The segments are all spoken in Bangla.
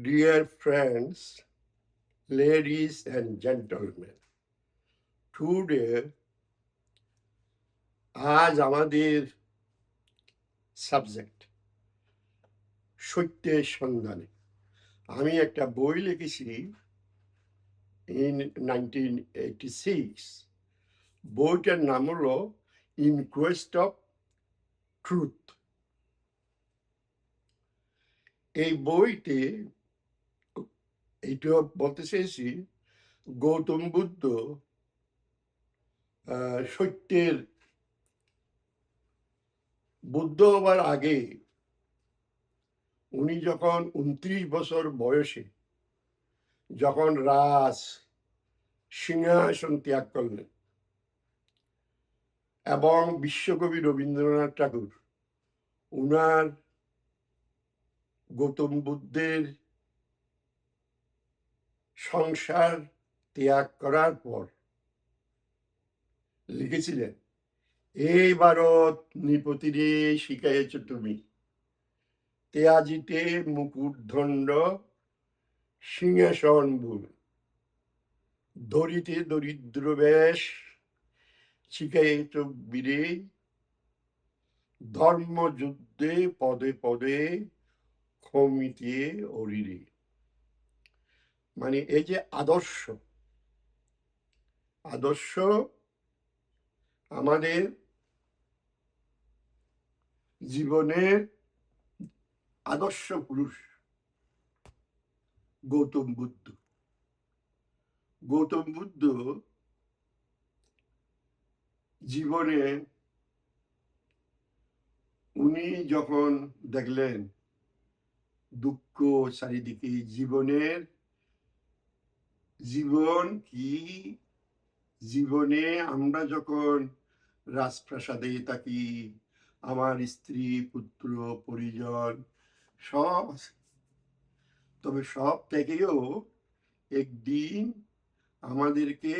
Dear friends, ladies and gentlemen, today আজ আমাদের সাবজেক্ট সত্যের সন্ধানে। আমি একটা বই লিখেছি ইন 1986। বইটার নাম হলো ইন কোয়েস্ট অফ ট্রুথ। এই বইতে এইটা বলতে চেয়েছি গৌতম বুদ্ধ সত্যের বুদ্ধ হবার আগে উনি যখন 29 বছর বয়সে যখন সিংহাসন ত্যাগ করলেন এবং বিশ্বকবি রবীন্দ্রনাথ ঠাকুর উনার গৌতম বুদ্ধের সংসার ত্যাগ করার পর লিখেছিলেন, এই ভারত নৃপতিরে শিখাইয়াছ তুমি, তেয়াজিতে মুকুটদণ্ড সিংহাসন ভূমি, ধরিতে দরিদ্র বেশ শিখাইয়াছ বীরে, ধর্মযুদ্ধে পদে পদে ক্ষমিতে অরিরে। মানে এই যে আদর্শ আমাদের জীবনের আদর্শ পুরুষ গৌতম বুদ্ধ জীবনে উনি যখন দেখলেন দুঃখ চারিদিকে, জীবন কি, জীবনে আমরা যখন রাজপ্রাসাদে থাকি, আমার স্ত্রী পুত্র পরিজন সব আছে, তবে সব থেকেও একদিন আমাদেরকে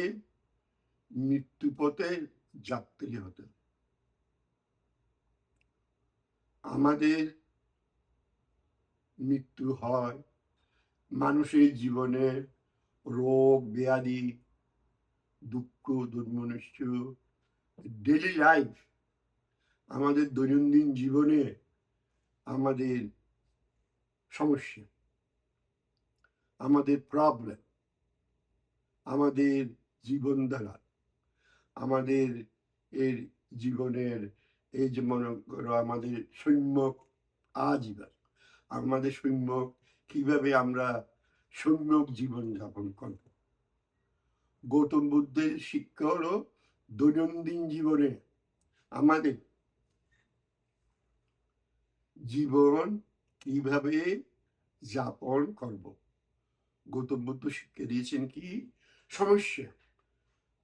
মৃত্যুপথে যাত্রী হতে, আমাদের মৃত্যু হয়, মানুষের জীবনে রোগ ব্যাধি দুঃখ দুর্মনুষ্য ডেইলি লাইফ, আমাদের দৈনন্দিন জীবনে আমাদের সমস্যা, আমাদের প্রবলেম, আমাদের জীবনধারা, আমাদের এর জীবনের এই যে মনে করো আমাদের সম্যক আজীবন, আমাদের সম্যক কিভাবে আমরা সম্যক জীবন যাপন করব। গৌতম বুদ্ধের শিক্ষা হলো দৈনন্দিন জীবনে আমাদের জীবন কিভাবে যাপন করব। গৌতম বুদ্ধ শিক্ষা দিয়েছেন কি সমস্যা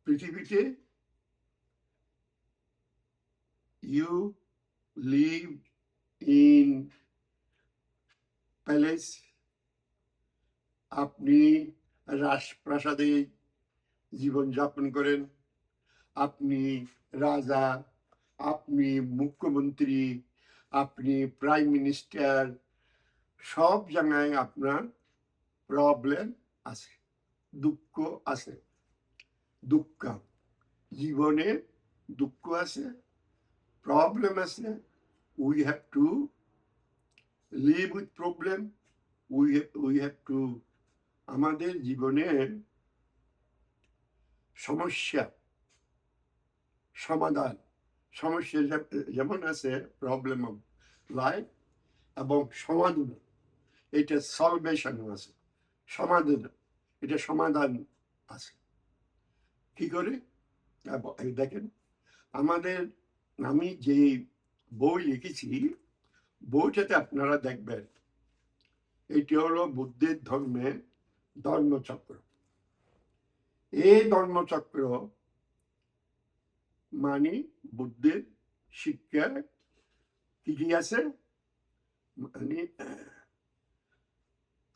পৃথিবীতে, ইউ লিভ ইন প্যালেস, আপনি রাজপ্রাসাদে জীবনযাপন করেন, আপনি রাজা, আপনি মুখ্যমন্ত্রী, আপনি প্রাইম মিনিস্টার, সব জায়গায় আপনার প্রবলেম আছে, দুঃখ আছে, দুঃখ জীবনে দুঃখ আছে, প্রবলেম আছে। We have to live with problem, we have to, আমাদের জীবনের সমস্যা সমাধান, সমস্যা যেমন আছে প্রবলেম অফ লাইফ এবং সমাধান, এটা সলভেশন আছে, সমাধান এটা সমাধান আছে। কি করে দেখেন, আমাদের আমি যে বই লিখেছি বইটাতে আপনারা দেখবেন এটি হলো বুদ্ধের ধর্মের ধর্মচক্র। এই ধর্মচক্র মানে বুদ্ধের শিক্ষা কি কি আছে, মানে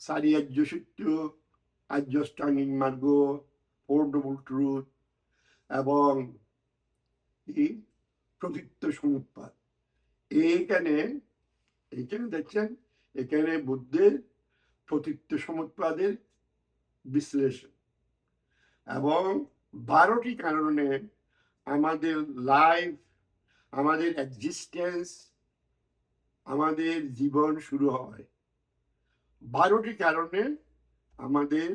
চারি আর্য সত্য, আর্যষ্টাঙ্গিক মার্গ, ফোর নোবেল ট্রুথ এবং প্রকৃত সমুৎপাদ। এইখানে দেখছেন এখানে বুদ্ধের প্রতীত্ব সমুৎপাদের বিশ্লেষণ, এবং 12টি কারণে আমাদের লাইফ, আমাদের এক্সিস্টেন্স, আমাদের জীবন শুরু হয়। 12টি কারণে আমাদের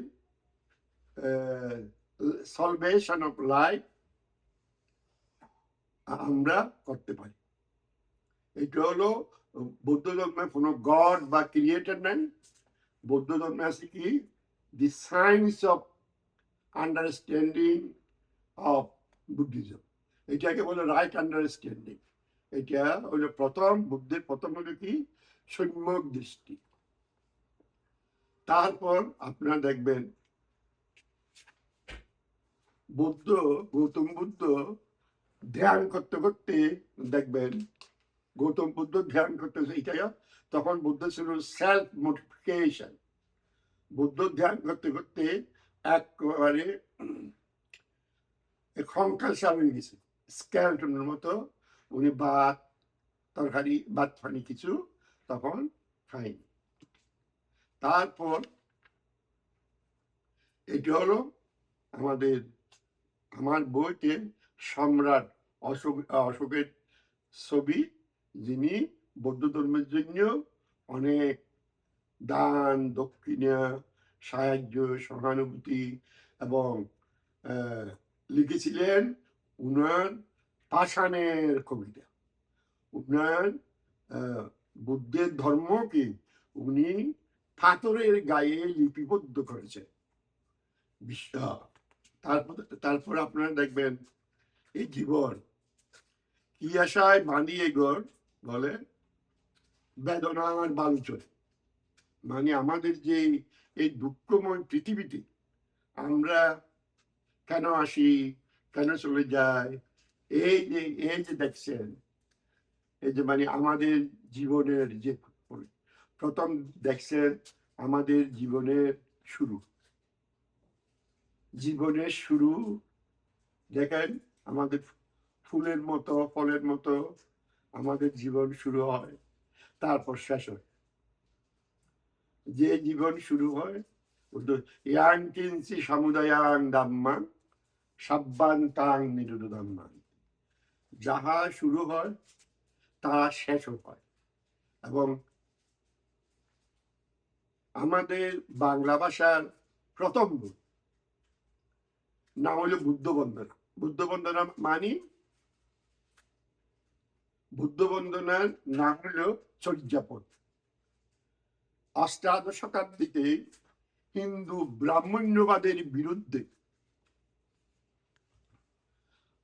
সলভেশন অফ লাইফ আমরা করতে পারি। এটা হলো বৌদ্ধ ধর্মে কোনো গড বা ক্রিয়েটর নেই। বৌদ্ধ ধর্মে আছে কি, দি science of understanding of Buddhism. এটাকে বলে রাইট আন্ডারস্ট্যান্ডিং। এটা হলো বুদ্ধের প্রথম হলো কি, সম্যক দৃষ্টি। তারপর আপনারা দেখবেন গৌতম বুদ্ধ ধ্যান করতে করতে দেখবেন, গৌতম বুদ্ধ ধ্যান করতেছে, এটা তখন বুদ্ধ ছিল সেলফ মোটিফিকেশন। বুদ্ধ ধ্যান করতে করতে একেবারে কঙ্কালসার হয়ে গেছে, স্কেলটনের মতো। উনি ভাত পানি কিছু তখন খায়নি। তারপর এটি হলো আমার বইতে সম্রাট অশোকের ছবি, যিনি বৌদ্ধ ধর্মের জন্য অনেক দান দক্ষিণা, সাহায্য, সহানুভূতি এবং লিখেছিলেন উনার পাষাণের কবিতা। উনার বুদ্ধের ধর্মকে উনি পাথরের গায়ে লিপিবদ্ধ করেছেন। তারপর আপনারা দেখবেন এই জীবন কি আশায় বাঁধিয়ে ঘর বলে বেদনার বালুচয়। মানে আমাদের যে এই দুঃখময় পৃথিবীতে আমরা কেন আসি, কেন চলে যাই, এই যে দেখছেন, এই যে মানে আমাদের জীবনের যে প্রথম দেখছেন আমাদের জীবনের শুরু দেখেন, আমাদের ফুলের মতো ফলের মতো আমাদের জীবন শুরু হয়, তারপর শেষ হয়। যে জীবন শুরু হয় ইয়াং কিঞ্চি সমুদয়াং দাম্মা সাব্বান্তাং নিরুদাম্মা, যাহা শুরু হয় তা শেষও হয়। এবং আমাদের বাংলা ভাষার প্রথম বই নাম হলো বুদ্ধ বন্দনা। বুদ্ধ বন্দনা মানে, বুদ্ধ বন্দনার নাম হলো চর্যাপদ। অষ্টাদশ শতাব্দীতে হিন্দু ব্রাহ্মণ্যবাদের বিরুদ্ধে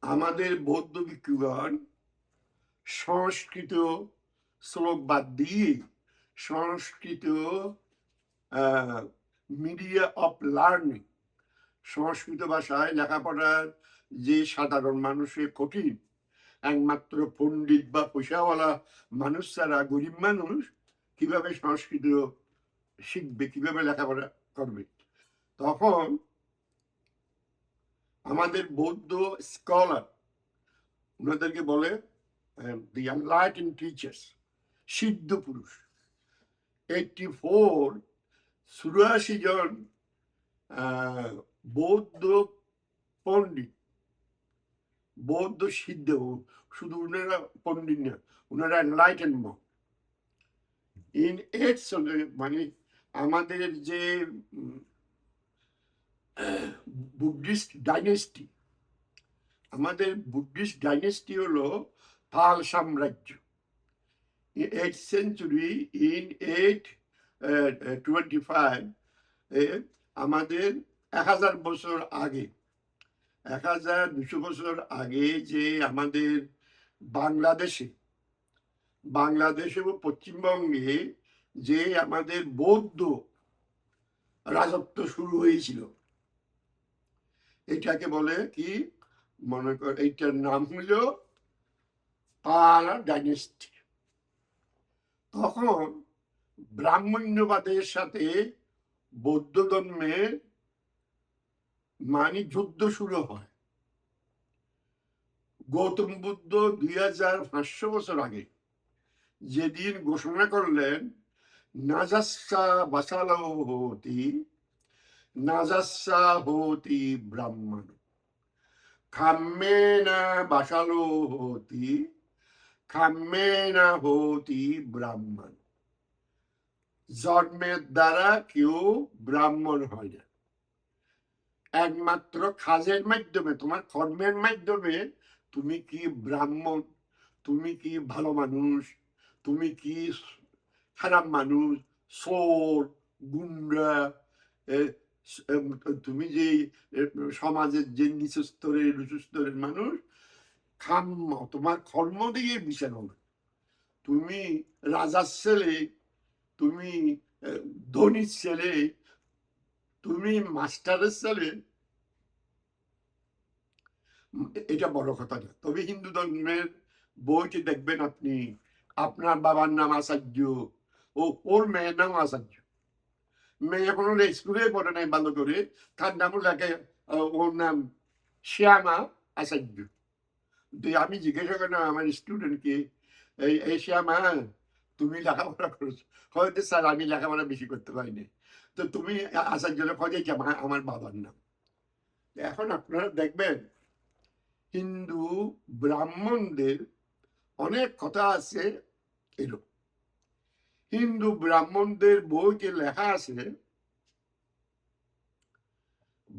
আমাদের বৌদ্ধ ভিক্ষুগণ সংস্কৃত শ্লোক বাদ দিয়ে সংস্কৃত মিডিয়া অফ লার্নিং, সংস্কৃত ভাষায় লেখাপড়ার যে সাধারণ মানুষের কঠিন, একমাত্র পণ্ডিত বা পয়সাওয়ালা মানুষ ছাড়া গরিব মানুষ কিভাবে সংস্কৃত শিখবে, কিভাবে লেখাপড়া করবে। তখন আমাদের বৌদ্ধ স্কলার, ওনাদেরকে বলে দি এনলাইটেন্ড টিচার্স, সিদ্ধ পুরুষ, 84 জন বৌদ্ধ পণ্ডিত, বৌদ্ধ সিদ্ধ, শুধু ওনারা পণ্ডিত না, ওনারা এনলাইটেন্ড মঙ্ক। ইন 8th মানে আমাদের যে বুদ্ধিস্ট ডাইনেস্টি, আমাদের বুদ্ধিস্ট ডাইনেস্টি হলো পাল সাম্রাজ্য। 8th century, in 825 আমাদের 1000 বছর আগে, 1200 বছর আগে যে আমাদের বাংলাদেশে ও পশ্চিমবঙ্গে যে আমাদের বৌদ্ধ রাজত্ব শুরু হয়েছিল, এটাকে বলে কি, মনে কর এইটার নাম হইল পাল ডাইনেস্টি। তখন ব্রাহ্মণ্যবাদের সাথে বৌদ্ধ ধর্মের মানে যুদ্ধ শুরু হয়। গৌতম বুদ্ধ 2500 বছর আগে যেদিন ঘোষণা করলেন নাজাস্সা বাসালো হতি, নাজাস্সা হতি ব্রাহ্মণ, খাম্মেনা বাসালো হতি, খাম্মেনা হতি ব্রাহ্মণ। জন্মের দ্বারা কেউ ব্রাহ্মণ হয় না, একমাত্র কাজের মাধ্যমে, তোমার কর্মের মাধ্যমে তুমি কি ব্রাহ্মণ, তুমি কি ভালো মানুষ, তুমি কি খারাপ মানুষ, চোর, গুন্ডা, তুমি যে সমাজের যে নিচু স্তরের উঁচু স্তরের মানুষ, খাম্য তোমার কর্ম দিয়ে বিচার হবে। তুমি রাজার ছেলে, তুমি ধনীর ছেলে, তুমি মাস্টারের ছেলে, এটা বড় কথা না। তবে হিন্দু ধর্মের বইটি দেখবেন আপনি, আপনার বাবার নাম আচার্য, ওর মেয়ের নাম আচার্য, মেয়ে এখনো স্কুলে পড়ে নাই ভালো করে, তার নামও লাগে, ওর নাম শ্যামা আচার্য। আমি জিজ্ঞাসা করলাম আমার স্টুডেন্টকে, এই শ্যামা তুমি লেখাপড়া করেছো? হয়তো স্যার আমি লেখাপড়া বেশি করতে পারিনি। তো তুমি আচার্য খোঁজে কি? আমার বাবার নাম। এখন আপনারা দেখবেন হিন্দু ব্রাহ্মণদের অনেক কথা আছে এরকম। হিন্দু ব্রাহ্মণদের বইতে লেখা আছে,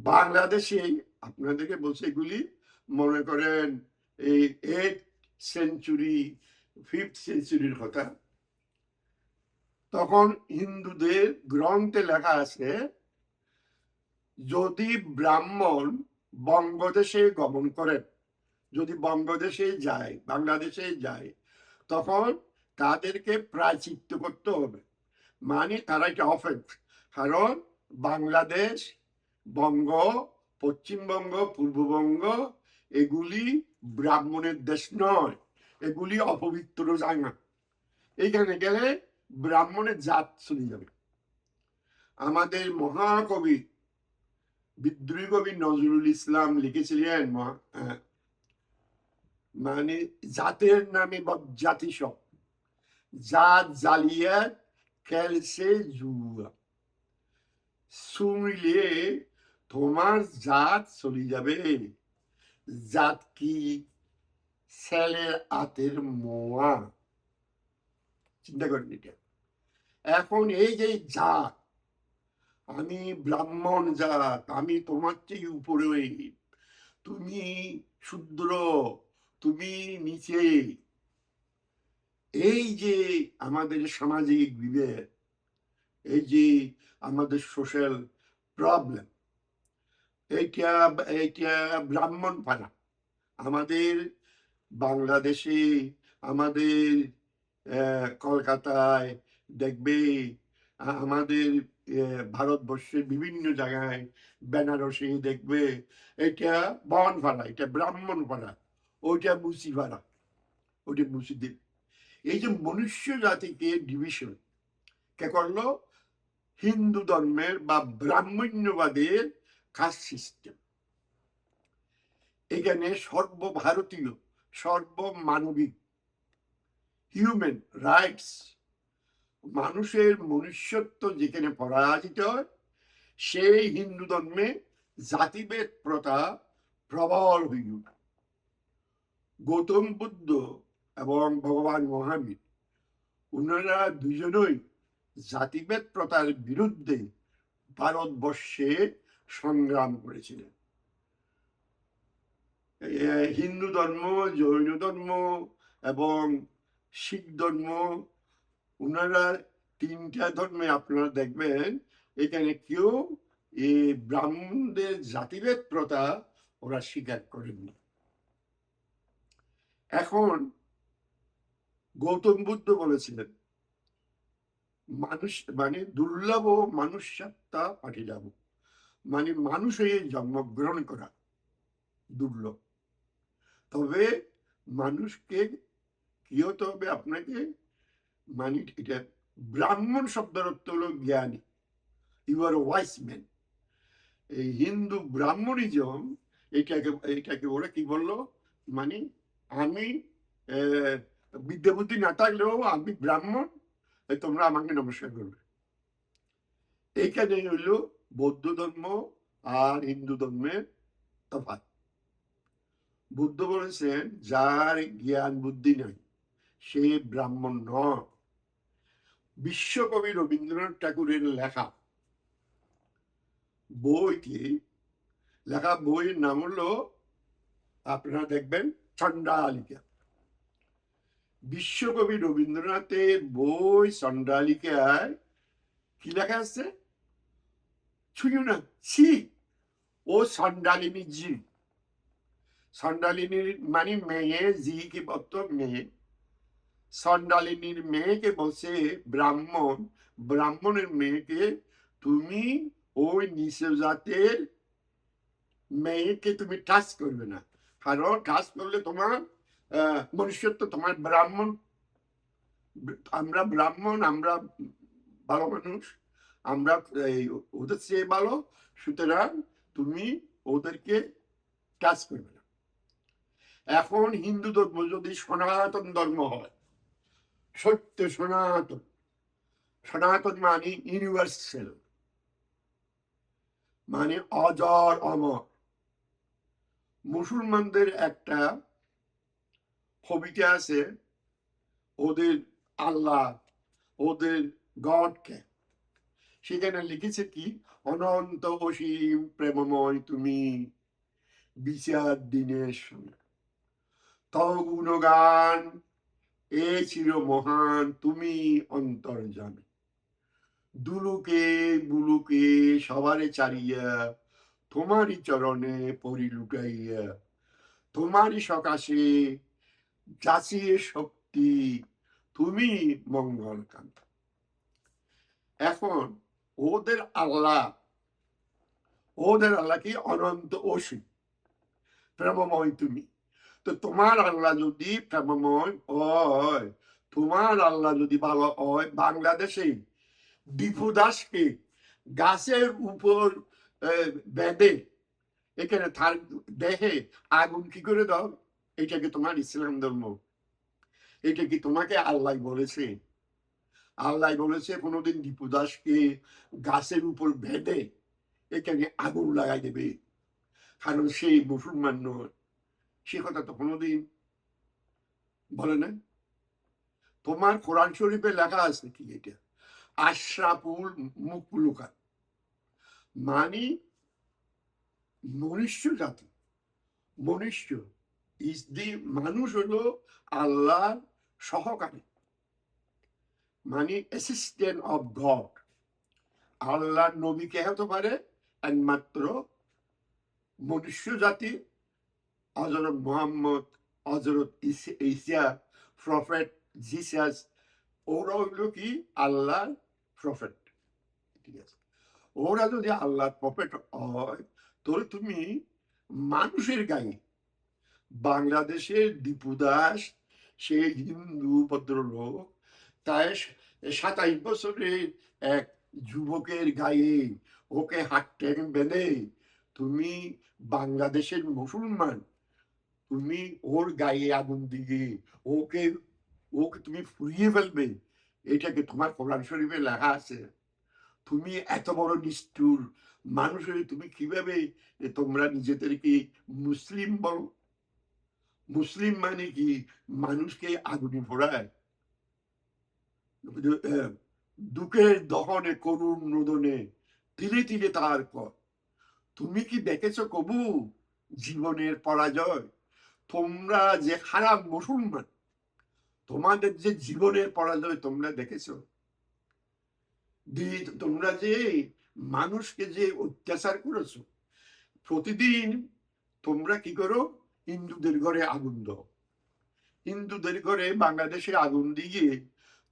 বাংলাদেশে আপনাদেরকে বলছে এগুলি মনে করেন এই 8th সেঞ্চুরি 5th সেঞ্চুরির কথা। তখন হিন্দুদের গ্রন্থে লেখা আছে, যদি ব্রাহ্মণ বঙ্গদেশে গমন করেন, যদি বঙ্গদেশে যায়, বাংলাদেশে যায়, তখন তাদেরকে প্রায়শ্চিত্ত করতে হবে। মানে তারা একটা অফেন্স, কারণ বাংলাদেশ, বঙ্গ, পশ্চিমবঙ্গ, পূর্ববঙ্গ এগুলি ব্রাহ্মণের দেশ নয়, এগুলি অপবিত্র জায়গা। এইখানে গেলে ব্রাহ্মণের জাত চলে যাবে। আমাদের মহাকবি, বিদ্রোহী কবি নজরুল ইসলাম লিখেছিলেন, মানে জাতের নামে জাতি সব, জাত জ্বালিয়ে খেলছে জুয়া, শুনলে তোমার জাত চলে যাবে। জাত কি? ছেলের হাতের মোয়া। চিন্তা করেন এটা। এখন এই যে জাত, আমি ব্রাহ্মণ জাত, আমি তোমার চেয়ে উপরে, তুমি শূদ্র, তুমি নিচে, এই যে আমাদের সামাজিক বিভেদ, এই যে আমাদের সোশ্যাল প্রবলেম, এইটা এইটা ব্রাহ্মণ পাড়া আমাদের বাংলাদেশে, আমাদের কলকাতায় দেখবে, আমাদের ভারতবর্ষের বিভিন্ন জায়গায়, বেনারসে দেখবে, এটা বন ভাড়া, এটা ব্রাহ্মণ ভাড়া, ওইটা মুসি ভাড়া, ওইটা মুসিদের। এই যে মনুষ্য জাতিকে ডিভিশন কে করলো? হিন্দু ধর্মের বা ব্রাহ্মণ্যবাদের কাস্ট সিস্টেম। এখানে সর্বভারতীয়, সর্বমানবিক, হিউম্যান রাইটস, মানুষের মনুষ্যত্ব যেখানে পরাজিত হয়, সেই হিন্দু ধর্মে জাতিভেদ প্রথা প্রবল হয়ে ওঠে। গৌতম বুদ্ধ এবং ভগবান মহাবীর, ওনারা দুজনই জাতিভেদ প্রথার বিরুদ্ধে ভারতবর্ষে সংগ্রাম করেছিলেন। হিন্দু ধর্ম, জৈন ধর্ম এবং শিখ ধর্ম, ওনারা তিনটা ধর্মে আপনারা দেখবেন এখানে কেউ এই ব্রাহ্মণদের জাতিভেদ প্রথা ওরা স্বীকার করেননি। এখন গৌতম বুদ্ধ বলেছিলেন, মানুষ মানে দুর্লভ মানুষ সত্তা পাঠিলাভ, মানে মানুষ হয়ে জন্মগ্রহণ করা দুর্লভ। তবে মানুষকে কি হতে হবে? আপনাকে মানে এটা ব্রাহ্মণ শব্দের অর্থ হলো জ্ঞানী, ইউ আর ওয়াইস ম্যান। এই হিন্দু ব্রাহ্মণিজম এটাকে ওরা কি বললো, মানে আমি বিদ্যা বুদ্ধি না থাকলেও আমি ব্রাহ্মণ, তোমরা আমাকে নমস্কার করবে। এখানে হইল বৌদ্ধ ধর্ম আর হিন্দু ধর্মের তফাৎ। বুদ্ধ বলেছেন যার জ্ঞান বুদ্ধি নাই সে ব্রাহ্মণ নয়। বিশ্বকবি রবীন্দ্রনাথ ঠাকুরের লেখা বইয়ের নাম হলো, আপনারা দেখবেন, চণ্ডালিকা। বিশ্বকবি রবীন্দ্রনাথের বই চণ্ডালিকায় কি লেখা আছে? ছুঁয়ো না, ছি, ও চণ্ডালিনী জি। চণ্ডালিনীর মানে মেয়ে, জি কি বলতো মেয়ে। চণ্ডালিনীর মেয়েকে বলছে ব্রাহ্মণ, ব্রাহ্মণের মেয়েকে তুমি ওই নিচ জাতের মেয়েকে তুমি টাচ করবে না, কারণ টাচ করলে তোমার মনুষ্যত্ব, তোমার ব্রাহ্মণ, আমরা ব্রাহ্মণ, আমরা ভালো মানুষ, আমরা ওদের চেয়ে ভালো, সুতরাং তুমি ওদেরকে টাচ করবে না। এখন হিন্দু ধর্ম যদি সনাতন ধর্ম হয়, সত্য সনাতন, সনাতন মানে ইউনিভার্সাল, মানে অজর অমর। মুসলমানদের একটা কবিতা আছে, ওদের আল্লাহ, ওদের গডকে, সেখানে লিখেছে কি, অনন্ত অসীম প্রেমময় তুমি, বিচার দিনের সময় তব গুণগান এ চির মহান তুমি অন্তর্যামী, দুলুকে বুলুকে সবারে চারিয়া তোমারই চরণে পরি লুটাইয়া, তোমারই সকাশে যাচিয়ে শক্তি তুমি মঙ্গল কান্ত। এখন ওদের আল্লাহ কি অনন্ত অসীম প্রেমময় তুমি। তো তোমার আল্লাহ যদি প্রেমময় হয়, তোমার আল্লাহ যদি ভালো হয়, বাংলাদেশে দীপু দাসকে গাছের উপর বেঁধে এখানে তার দেহে আগুন কি করে দাও? এটা কি তোমার ইসলাম ধর্ম? এটা কি তোমাকে আল্লাহ বলেছে? আল্লাহ বলেছে কোনোদিন দীপু দাসকে গাছের উপর বেঁধে এখানে আগুন লাগাই দেবে, কারণ সেই মুসলমান নয়? সে কথা তো কোনোদিন বলে না। তোমার কোরআন শরীফে লেখা আছে কি, এটা আশরাফুল মুখলুকাত, মানে মনুষ্য জাতি, মনুষ্য ইজ দি, মানুষ হলো আল্লাহ সহকারী, মানে অ্যাসিস্ট্যান্ট অফ গড। আল্লাহ নবী কে হতে পারে? একমাত্র মনুষ্য জাতি, হযরত মুহাম্মদ, হযরত ঈসা, প্রফেট জিসাস, ওরা হইল কি আল্লাহ প্রফেট। ঠিক আছে, ওরা যদি আল্লাহ প্রফেট হয়, তাহলে তুমি মানুষের গায়ে, বাংলাদেশের দীপু দাস, সে হিন্দু ভদ্রলোক, তাই 27 বছরের এক যুবকের গায়ে ওকে হাত ট্যাং বেঁধে তুমি বাংলাদেশের মুসলমান, তুমি ওর গায়ে আগুন দিয়ে ওকে ওকে তুমি ফুরিয়ে ফেলবে? এটাকে তোমার কোরআন শরীফে লেখা আছে? তুমি এত বড় নিষ্ঠুর মানুষ হয়ে তুমি কিভাবে তোমরা নিজেদেরকে মুসলিম বলো? মুসলিম মানে কি মানুষকে আগুনে পোড়ায়, দুঃখের দহনে করুণ রোদনে তিলে তিলে তার পর। তুমি কি দেখেছো কবু জীবনের পরাজয়? তোমরা যে খারাপ মুসলমান, তোমাদের যে জীবনের পরাজয় তোমরা দেখেছো? তোমরা যে মানুষকে যে অত্যাচার করেছো, প্রতিদিন তোমরা কি করো? হিন্দুদের ঘরে আগুন দাও, হিন্দুদের ঘরে বাংলাদেশে আগুন দিয়ে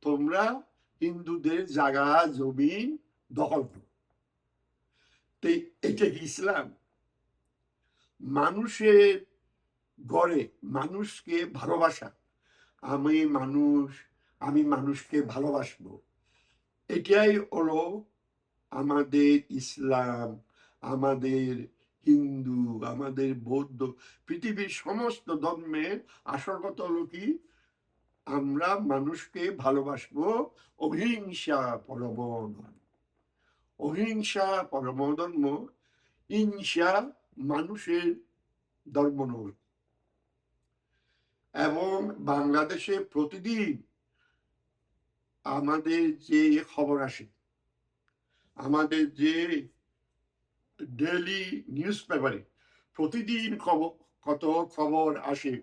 তোমরা হিন্দুদের জায়গা জমিন দখল করো। এটা কি ইসলাম? মানুষের গড়ে মানুষকে ভালোবাসা, আমি মানুষকে ভালোবাসবো, এটাই হলো আমাদের ইসলাম, আমাদের হিন্দু, আমাদের বৌদ্ধ, পৃথিবীর সমস্ত ধর্মের আসল কথা হলো কি আমরা মানুষকে ভালোবাসবো অহিংসা পরম ধর্ম। অহিংসা পরম ধর্ম, হিংসা মানুষের ধর্ম নয়। এবং বাংলাদেশে প্রতিদিন আমাদের যে খবর আসে, আমাদের যে ডেইলি নিউজ পেপারে প্রতিদিন কত খবর আসে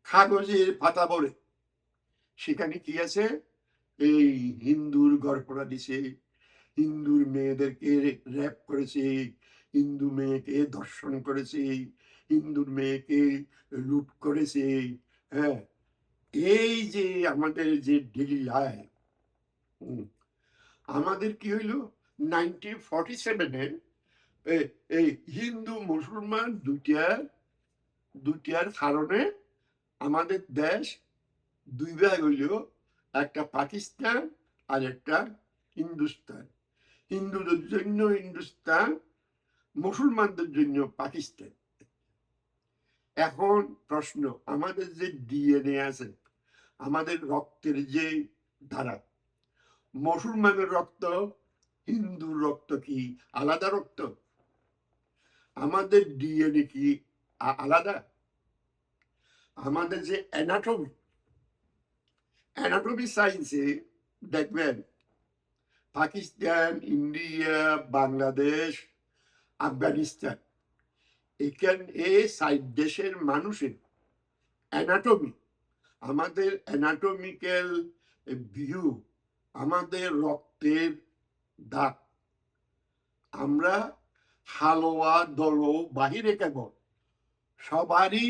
কাগজের পাতা বলে, সেখানে কি আছে? এই হিন্দুর গড়পড়া দিছে, হিন্দুর মেয়েদেরকে র্যাপ করেছে, হিন্দু মেয়েকে ধর্ষণ করেছে, হিন্দুর মেয়েকে লুট করেছে। হ্যাঁ, এই যে আমাদের যে ডেইলি লাইফ, আমাদের কি হইল 1947-এ এই হিন্দু মুসলমান দুইটার কারণে আমাদের দেশ দুই ভাগ হইল, একটা পাকিস্তান আর একটা হিন্দুস্তান। হিন্দুদের জন্য হিন্দুস্তান, মুসলমানদের জন্য পাকিস্তান। এখন প্রশ্ন, আমাদের যে ডিএনএ আছে, আমাদের রক্তের যে ধারা, মুসলমানের রক্ত হিন্দুর রক্ত কি আলাদা রক্ত? আমাদের ডিএনএ কি আলাদা? আমাদের যে অ্যানাটমি সায়েন্সে দেখবেন পাকিস্তান, ইন্ডিয়া, বাংলাদেশ, আফগানিস্তান, এখানে ৬০ দেশের মানুষের অ্যানাটমি, আমাদের অ্যানাটমিক্যাল ভিউ, আমাদের রক্তের দাগ, আমরা হালুয়া দল বাহিরে কেবল, সবারই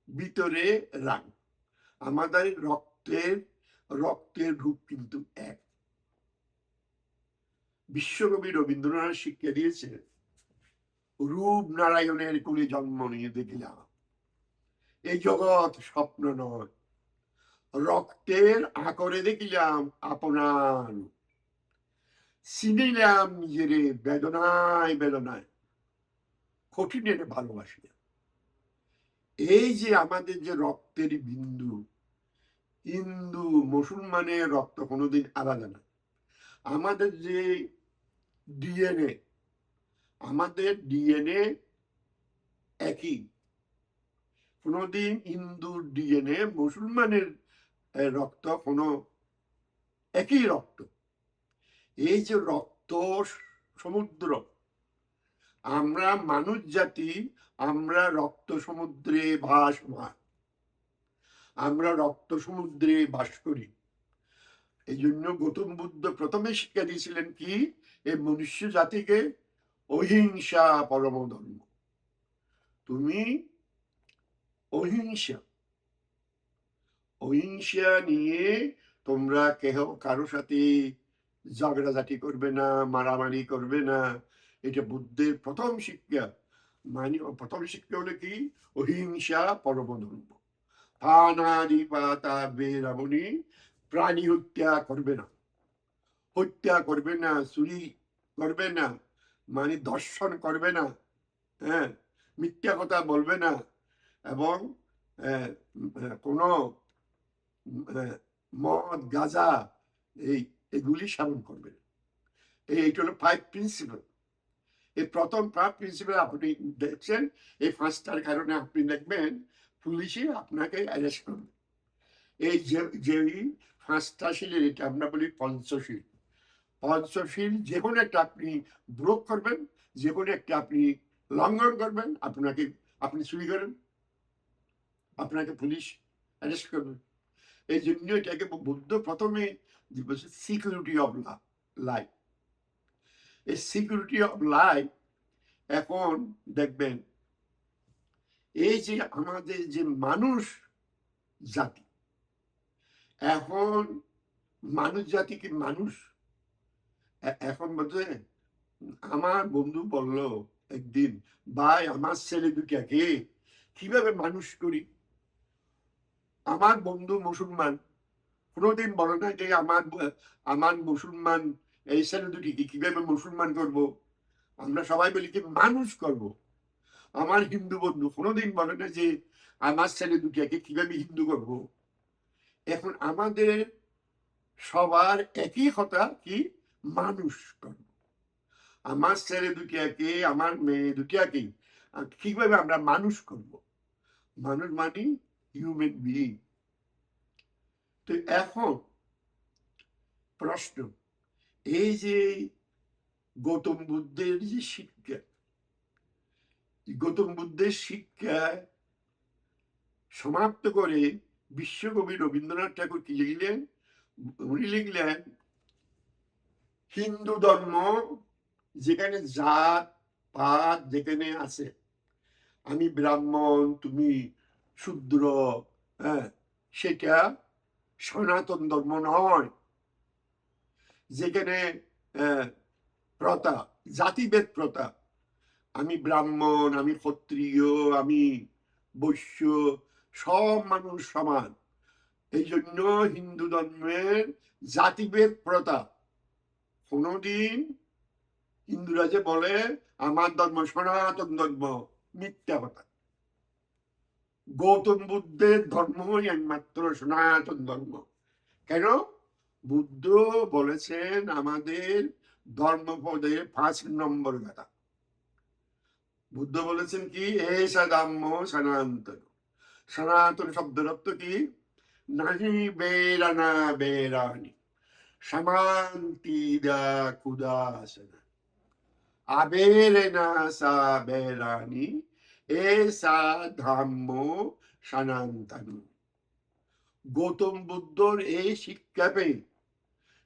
ভিতরে রাং। আমাদের রক্তের রূপ কিন্তু এক। বিশ্বকবি রবীন্দ্রনাথ শিক্ষা দিয়েছে, রূপ নারায়ণের কোলে জন্ম নিয়ে দেখিলাম, এই জগৎ স্বপ্ন নয়, রক্তের আকরে দেখিলাম আপনার, চিনিলাম নিজেরে বেদনায় বেদনায়, কঠিনের ভালোবাসিয়া। এই যে আমাদের যে রক্তের বিন্দু, হিন্দু মুসলমানের রক্ত কোনোদিন আলাদা না। আমাদের যে ডিএনএ, আমাদের ডিএনএ একই। কোনোদিন হিন্দুর ডিএনএ মুসলমানের রক্ত কোনো একই রক্ত। এই যে রক্ত সমুদ্র, আমরা মানুষ জাতি, আমরা রক্ত সমুদ্রে ভাসমান, আমরা রক্ত সমুদ্রে বাস করি। এই জন্য গৌতম বুদ্ধ প্রথমে শিক্ষা দিয়েছিলেন কি? এই মনুষ্য জাতিকে অহিংসা পরম ধর্ম। তুমি অহিংসা নিয়ে তোমরা কেহ কারো সাথে ঝগড়াঝাটি করবে না, মারামারি করবে না। এটা বুদ্ধের প্রথম শিক্ষা। মানে প্রথম শিক্ষা হলো কি? অহিংসা পরম ধর্ম। পানাদি পাতা বেরামণি, প্রাণী হত্যা করবে না, চুরি করবে না, মানে দর্শন করবে না, হ্যাঁ, মিথ্যা কথা বলবে না, এবং কোনো মদ গাঁজা এগুলি সেবন করবে না। এইটা হলো 5 প্রিন্সিপাল। এই প্রথম 5 প্রিন্সিপাল আপনি দেখছেন, এই 5টার কারণে আপনি দেখবেন পুলিশে আপনাকে অ্যারেস্ট করবে। এই যে 5টা শিলের, এটা আমরা বলি পঞ্চশীল। পঞ্চশীল যে কোনো একটা আপনি ব্রোক করবেন, যে কোনো একটা আপনি লঙ্ঘন করবেন, আপনি চুরি করেন, আপনাকে পুলিশ অ্যারেস্ট করবে। এই জন্য এটাকে বুদ্ধ প্রথমে সিকিউরিটি অফ লাইফ। এই সিকিউরিটি অফ লাইফ এখন দেখবেন, এই যে আমাদের যে মানুষ জাতি, এখন মানুষ জাতি কি মানুষ এখন বলছে। আমার বন্ধু বলল একদিন, ভাই আমার ছেলে দুটাকে কিভাবে মানুষ করি? আমার বন্ধু মুসলমান, কোনোদিন বলে না যে আমার মুসলমান এই ছেলে দুটিকে কিভাবে মুসলমান করব। আমরা সবাই বলি কি মানুষ করব। আমার হিন্দু বন্ধু কোনোদিন বলে না যে আমার ছেলে দুটিকে কিভাবে হিন্দু করব। এখন আমাদের সবার একই কথা কি, মানুষ কর্ম। আমার ছেলে দুটিয়াকে, আমার মেয়ে দুটিয়াকে কিভাবে আমরা মানুষ করব? মানুষ মানে হিউম্যান বিইং। তো এখন প্রশ্ন, এই যে গৌতম বুদ্ধের যে শিক্ষা, গৌতম বুদ্ধের শিক্ষা সমাপ্ত করে বিশ্বকবি রবীন্দ্রনাথ ঠাকুর কি লিখলেন? উনি লিখলেন, হিন্দু ধর্ম যেখানে জাত পাত যেখানে আছে, আমি ব্রাহ্মণ তুমি শূদ্র, হ্যাঁ, সেটা সনাতন ধর্ম নয়। যেখানে প্রথা, জাতিভেদ প্রথা, আমি ব্রাহ্মণ, আমি ক্ষত্রিয়, আমি বৈশ্য, সব মানুষ সমান, এই জন্য হিন্দু ধর্মের জাতিভেদ প্রথা কোনদিন, হিন্দুরা যে বলে আমার ধর্ম সনাতন ধর্ম, মিথ্যা কথা। গৌতম বুদ্ধের ধর্মই একমাত্র সনাতন ধর্ম। কেন? বুদ্ধ বলেছেন আমাদের ধর্মপদে 5 নম্বর কথা। বুদ্ধ বলেছেন কি, এসা ধম্ম সনাতন। সনাতন শব্দের অর্থ কি? নাহি বেরানা বেরানি সমান্তি দা কুদাসনা আবেরেনা সা বেরানি এসা ধম্ম সনাতন। গৌতম বুদ্ধর এই শিক্ষা পেয়ে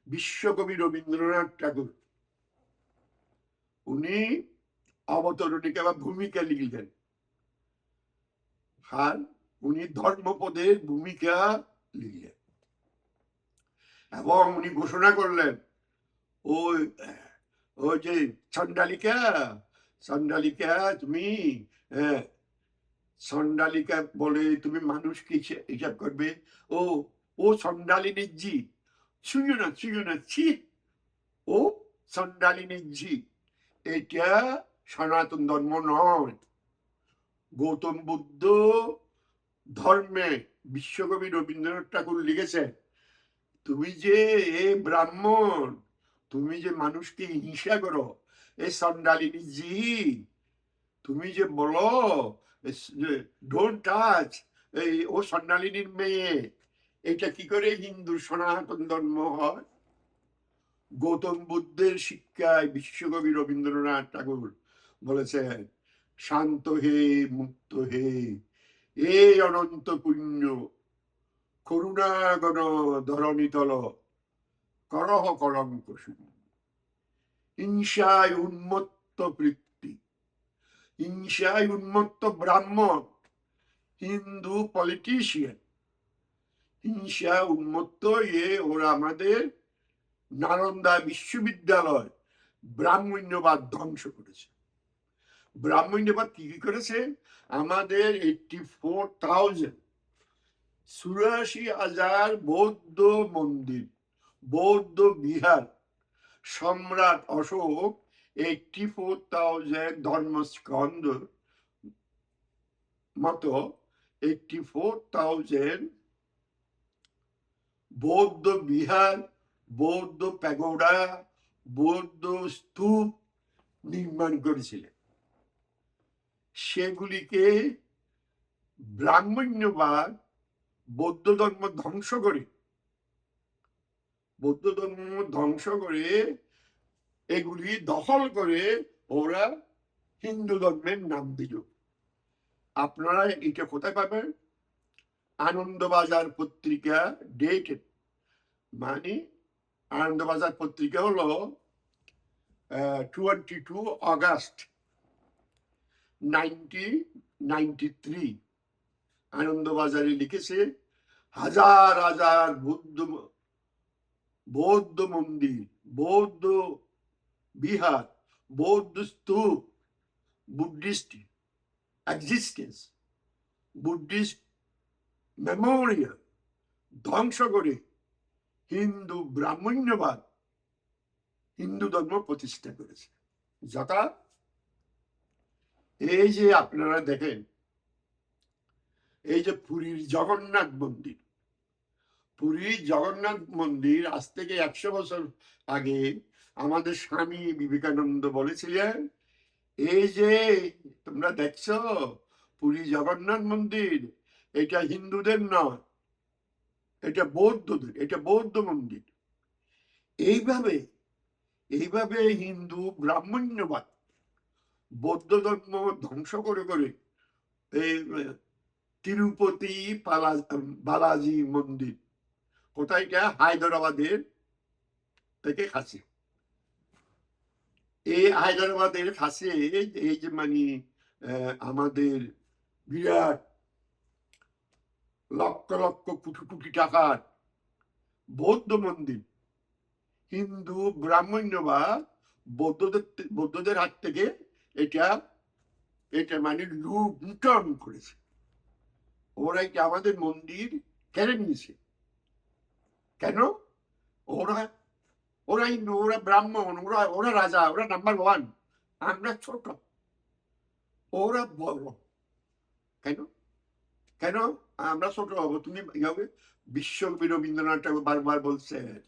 বিশ্বকবি রবীন্দ্রনাথ ঠাকুর উনি অবতরণিকা বা ভূমিকা লিখলেন, আর উনি ধর্মপদের ভূমিকা লিখলেন এবং উনি ঘোষণা করলেন, ওই ওই যে চণ্ডালিকা, চণ্ডালিকা তুমি, চণ্ডালিকা বলে তুমি মানুষকে হিসাব করবে, ও ও চণ্ডালিনীর জি, ছুঁয়ো না ছুঁয়ো না, ছি, ও চণ্ডালিনীর জি, এটা সনাতন ধর্ম নয়। গৌতম বুদ্ধ ধর্মে বিশ্বকবি রবীন্দ্রনাথ ঠাকুর লিখেছেন, তুমি যে ব্রাহ্মণ, তুমি যে মানুষকে হিংসা করো, এই চণ্ডালিনী জি, তুমি যে বলো ডোন্ট টাচ, এই ও চণ্ডালিনীর মেয়ে, এটা কি করে হিন্দু সনাতন ধর্ম হয়? গৌতম বুদ্ধের শিক্ষায় বিশ্বকবি রবীন্দ্রনাথ ঠাকুর বলেছেন, শান্ত হে মুক্ত হে, এই অনন্ত পুণ্য করুণাগণ ধরণীতল করহ কলঙ্ক শূন্য। হিংসায় উন্মত্ত বৃত্তি, হিংসায় উন্মত্ত ব্রাহ্মণ, হিন্দু পলিটিশিয়ান, হিংসা উন্মত্ত ওরা আমাদের নালন্দা বিশ্ববিদ্যালয় ব্রাহ্মণ্যবাদ ধ্বংস করেছে। ব্রাহ্মণ্যবাদ কি কি করেছে? আমাদের 84,000, 84,000 বৌদ্ধ মন্দির, বৌদ্ধ বিহার, সম্রাট অশোক 84,000 ধর্মস্কন্ধ মতো 84,000 বৌদ্ধ বিহার, বৌদ্ধ প্যাগোডা, বৌদ্ধ স্তূপ নির্মাণ করেছিলেন। সেগুলিকে ব্রাহ্মণ্যবাদ বৌদ্ধ ধর্ম ধ্বংস করে, বৌদ্ধ ধর্ম ধ্বংস করে এগুলি দখল করে ওরা হিন্দু ধর্মের নাম দিল। আপনারা এটা কোথায় পাবেন? আনন্দবাজার পত্রিকা ডেটেড, মানে আনন্দবাজার পত্রিকা হলো 22 অগাস্ট 1993। আনন্দবাজারে লিখেছে, হাজার হাজার বৌদ্ধ মন্দির, বৌদ্ধ বিহার, বৌদ্ধ স্তূপ, বুদ্ধিস্ট এক্সিস্টেন্স, বুদ্ধিস্ট মেমোরিয়াল ধ্বংস করে হিন্দু ব্রাহ্মণ্যবাদ, হিন্দু ধর্ম প্রতিষ্ঠা করেছে। যথা এই যে আপনারা দেখেন, এই যে পুরীর জগন্নাথ মন্দির, পুরী জগন্নাথ মন্দির আজ থেকে 100 বছর আগে আমাদের স্বামী বিবেকানন্দ বলেছিলেন, এই যে তোমরা দেখছো পুরী জগন্নাথ মন্দির, এটা হিন্দুদের নয়, এটা বৌদ্ধদের, এটা বৌদ্ধ মন্দির। এইভাবে এইভাবে হিন্দু ব্রাহ্মণ্যবাদ বৌদ্ধ ধর্ম ধ্বংস করে করে এই তিরুপতি বালাজি মন্দির, কোথায় এটা হায়দ্রাবাদের থেকে খাসি। এই হায়দ্রাবাদের খাসি এই যে মানে আমাদের বিরাট লক্ষ লক্ষ কোটি কোটি টাকার বৌদ্ধ মন্দির, হিন্দু ব্রাহ্মণ্যবাদ বৌদ্ধদের হাত থেকে এটা এটা মানে লুণ্ঠন করেছে। ওরা এটা আমাদের মন্দির কেড়ে নিয়েছে। কেন? ওরা ওরা হিন্দু, ওরা ব্রাহ্মণ, ওরা রাজা, ওরা নাম্বার 1, আমরা ছোট, ওরা বড়। কেন কেন আমরা ছোট হবো? তুমি বিশ্বকবি রবীন্দ্রনাথ ঠাকুর বারবার বলছেন,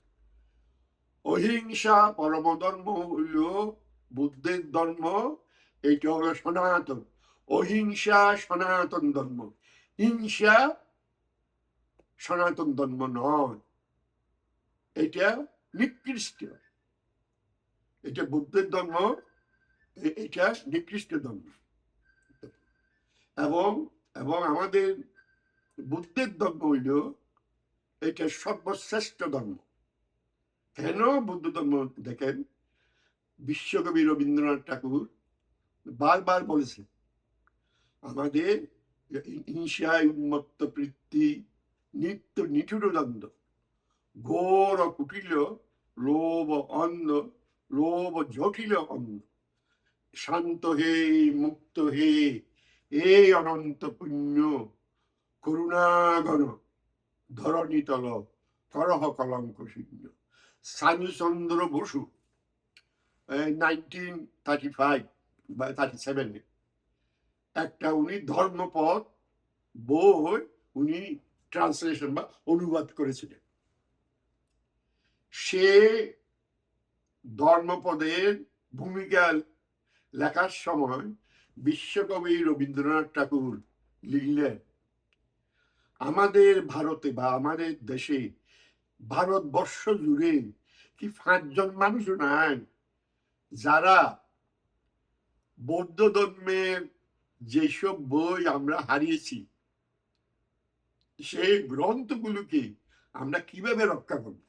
অহিংসা পরম ধর্ম হইল বুদ্ধের ধর্ম, এইটা হলো সনাতন। অহিংসা সনাতন ধর্ম, হিংসা সনাতন ধর্ম নয়, এটা নিকৃষ্ট, এটা বুদ্ধের ধর্ম, এটা নিকৃষ্ট ধর্ম। এবং এবং আমাদের বুদ্ধের ধর্ম হইল এটা সর্বশ্রেষ্ঠ ধর্ম। কেন বুদ্ধ ধর্ম? দেখেন, বিশ্বকবি রবীন্দ্রনাথ ঠাকুর বারবার বলেছেন, আমাদের হিংসায় উন্মত্ত বৃত্তি, নিত্য নিঠুর দ্বন্দ্ব, ঘোর কুটিল লোভ অন্ধ, লোভ জটিল অন্ধ, শান্ত হে মুক্ত হে এই অনন্ত পুণ্য, করুণাগণ ধরণীতল করহ কলঙ্ক শূন্য। স্বামীচন্দ্র বসু 1935 বা 37 একটা উনি ধর্মপদ বই উনি ট্রান্সলেশন বা অনুবাদ করেছিলেন। সে ধর্মপদের ভূমিকা লেখার সময় বিশ্বকবি রবীন্দ্রনাথ ঠাকুর লিখলেন, আমাদের ভারতে বা আমাদের দেশে, ভারতবর্ষ জুড়ে কি 5 জন মানুষ নাই যারা বৌদ্ধ ধর্মের যেসব বই আমরা হারিয়েছি সেই গ্রন্থগুলোকে আমরা কিভাবে রক্ষা করব?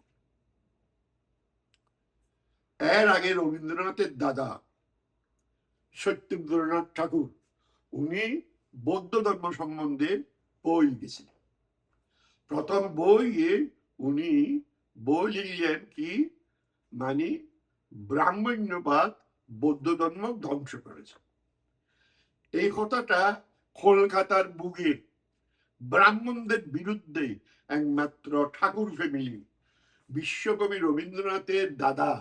এর আগে রবীন্দ্রনাথের দাদা সত্যেন্দ্রনাথ ঠাকুর উনি বৌদ্ধ ধর্ম সম্বন্ধে বই লিখেছিলেন। প্রথম বইয়ে উনি বই লিখলেন কি, মানে ব্রাহ্মণ্যবাদ বৌদ্ধ ধর্ম ধ্বংস করেছে। এই কথাটা কলকাতার বুকে ব্রাহ্মণদের বিরুদ্ধে একমাত্র ঠাকুর ফ্যামিলি, বিশ্বকবি রবীন্দ্রনাথের দাদা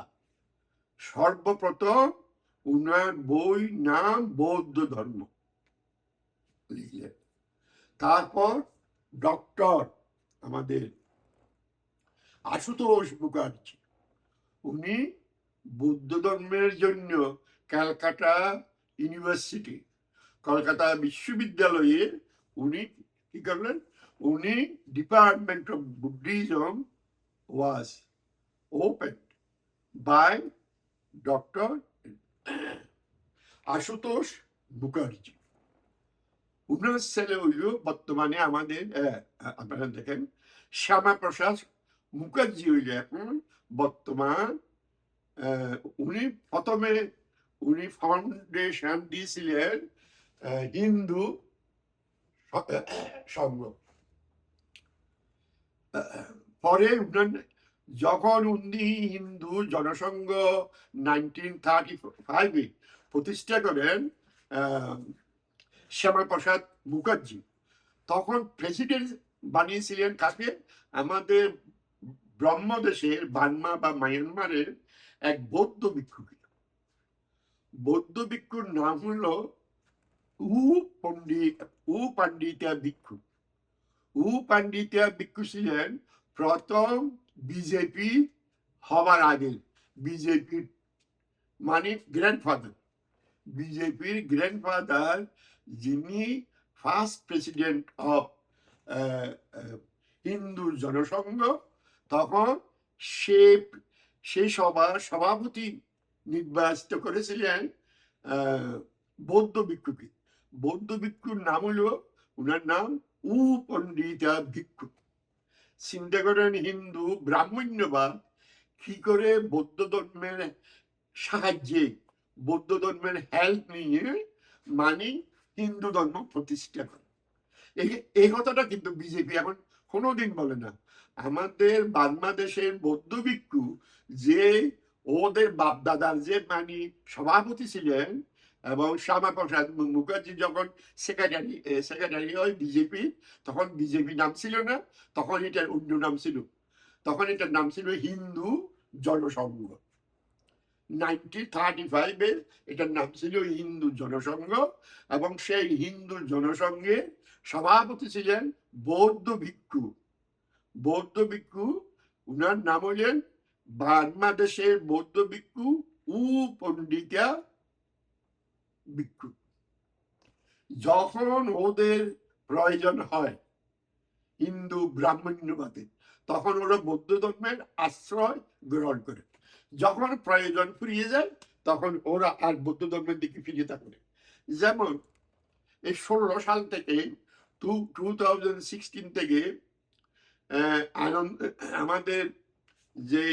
সর্বপ্রথম উনার বই নাম বৌদ্ধ ধর্ম লিখলেন। তারপর ডক্টর আমাদের আশুতোষ মুখার্জি উনি বৌদ্ধ ধর্মের জন্য ক্যালকাটা ইউনিভার্সিটি, কলকাতা বিশ্ববিদ্যালয়ে উনি কি করলেন, উনি department of Buddhism was open by doctor Ashutosh Mukherjee. উনার ছেলে হইল বর্তমানে আমাদের আপনারা দেখেন শ্যামাপ্রসাদ মুখার্জি হইল এখন বর্তমান। উনি প্রথমে উনি ফাউন্ডেশন দিয়েছিলেন হিন্দু সংঘ। পরে যখন উনি হিন্দু জনসংঘ 1935 প্রতিষ্ঠা করেন শ্যামাপ্রসাদ মুখার্জি, তখন প্রেসিডেন্ট বানিয়েছিলেন কাকে? আমাদের ব্রহ্মদেশের বার্মা বা মায়ানমারের এক বৌদ্ধ ভিক্ষুকে। বৌদ্ধ ভিক্ষুর নাম হলো উ পান্ডিতা ভিক্ষু। উ পান্ডিতা ভিক্ষু ছিলেন প্রথম বিজেপি হবার আগে, বিজেপির মানে গ্র্যান্ডফাদার, বিজেপির গ্র্যান্ডফাদার যিনি first president of Hindu Jana Sangh, তখন সে সভার সভাপতি নির্বাচিত করেছিলেন বৌদ্ধ ভিক্ষুকে। বৌদ্ধ ভিক্ষুর নাম হলো, উনার নাম পণ্ডিতা ভিক্ষু। চিন্তা করেন হিন্দু ব্রাহ্মণ্যবাদ কি করে বৌদ্ধ ধর্মের সাহায্যে, বৌদ্ধ ধর্মের হেল্প নিয়ে মানে হিন্দু ধর্ম প্রতিষ্ঠা করে। এই কথাটা কিন্তু বিজেপি এখন কোনোদিন বলে না। আমাদের বাংলাদেশের বৌদ্ধ ভিক্ষু যে ওদের বাপদাদার যে মানে সভাপতি ছিলেন, এবং শ্যামাপ্রসাদ মুখার্জি যখন সেক্রেটারি হয় বিজেপি, তখন বিজেপি নাম ছিল না, তখন এটার অন্য নাম ছিল, তখন এটার নাম ছিল হিন্দু জনসংঘ। 1935-এ এটার নাম ছিল হিন্দু জনসংঘ, এবং সেই হিন্দু জনসংঘে সভাপতি ছিলেন বৌদ্ধ ভিক্ষু। বৌদ্ধ ভিক্ষু, উনার নাম হলেন বাংলাদেশের বৌদ্ধ ভিক্ষু পণ্ডিতা ভিক্ষু। যখন ওদের প্রয়োজন হয় হিন্দু ব্রাহ্মণ্যবাদে, তখন ওরা বৌদ্ধ ধর্মের আশ্রয় গ্রহণ করে। যখন প্রয়োজন ফুরিয়ে যায়, তখন ওরা আর বৌদ্ধ ধর্মের দিকে ফিরে থাকে। যেমন এই 16 সাল থেকে 2016 থেকে আমাদের যে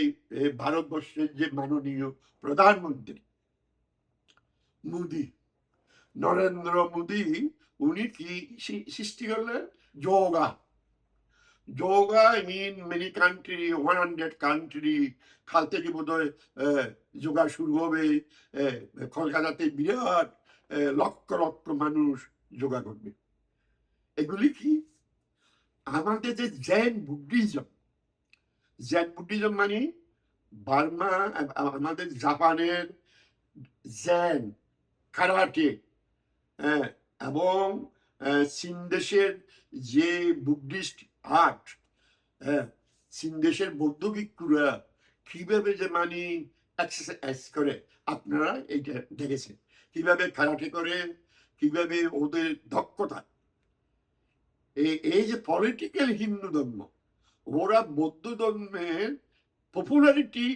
ভারতবর্ষের যে মাননীয় প্রধানমন্ত্রী মোদী, নরেন্দ্র মোদী, উনি কি সৃষ্টি করলেন? Yoga in many country, 100 country. কাল থেকে বোধ হয় যোগা শুরু হবে। কলকাতাতে বিরাট লক্ষ লক্ষ মানুষ যোগা করবে। এগুলি কি আমাদের যে জৈন বুদ্ধিজম মানে বার্মা, আমাদের জাপানের জৈন কারাটে, এবং চীন দেশের যে বুদ্ধিস্ট আর্ট, চীন দেশের বৌদ্ধ ভিক্ষুরা কিভাবে যে মানে এক্সারসাইজ করে, আপনারা এইটা দেখেছেন, কিভাবে কারাটে করে, কিভাবে ওদের দক্ষতা। এই যে পলিটিক্যাল হিন্দু ধর্ম, ওরা বৌদ্ধ ধর্মের পপুলারিটি